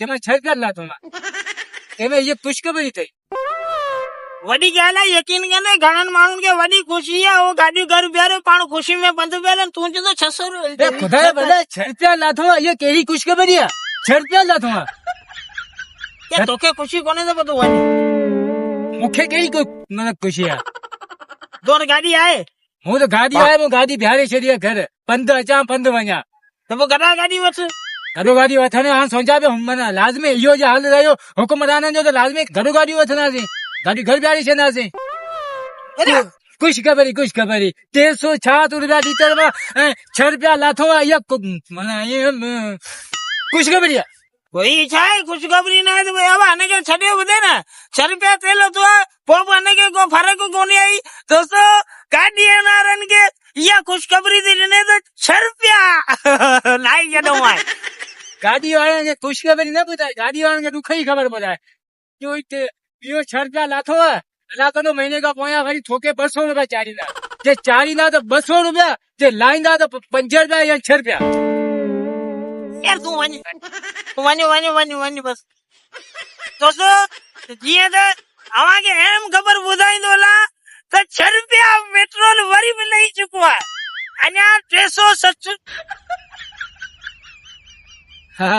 તેમાં 6 રૂપિया लाथो एमे ये खुशखबरी थी वडी गया यकीन करने घणन माण्हुनि खे वॾी ख़ुशी आहे वो गाॾियूं घर बीहारे पाण ख़ुशी में बंद पियल तूं चए तो 600 खुदा भले 6 रुपया लाथो ये कहिड़ी खुशखबरी आहे 6 रुपया लाथो क्या तोखे ख़ुशी कोन्हे त पतो वञ मूंखे कहिड़ी मतलब खुशी आहे तोर गाॾी आहे मूं त गाॾी आहे मूं गाॾी बिहारे छॾी आहे घर पंधु अचां पंधु वञा त पोइ गॾा गाॾी वठ गॾो गाॾी वठण हाणे सोचा पियो माना लाज़मी इहो जो हाल रहियो हुकुमराननि जो त लाज़मी गॾो गाॾी वठंदासीं गाॾी घर बिहारे छॾंदासीं खुशखबरी 366 रुपया लीटर में 6 रुपया लाथो आहे इहा माना खुशखबरी आहे कोई छा आहे ख़ुशख़बरी न आहे त भई अब हिन खे छॾियो ॿुधे न 6 रुपया तेल थियो आहे पोइ बि हिन खे को फ़र्क़ु कोन्हे आई दोस्तो गाॾी वारनि खे इहा ख़ुशख़बरी थी ॾिने त 6 रुपया लाइ छॾियो आहे गाॾी वारनि खे खुशखबरी न ॿुधाए गाॾी वारनि खे ॾुख जी ख़बर ॿुधाए इहो 6 रुपया लाथो आहे अला कंदो महीने खां पोयां वरी थोके 200 रुपया चाढ़ींदा जे चाढ़ींदा त 200 रुपया जे लाहींदा त 5 रुपया या 6 रुपया यार तूं वञ बस दोस्तो जीअं त अव्हांखे अहम ख़बर ॿुधाईंदो ला त 6 रुपया पेट्रोल वरी बि लही चुको आहे अञा 360 हा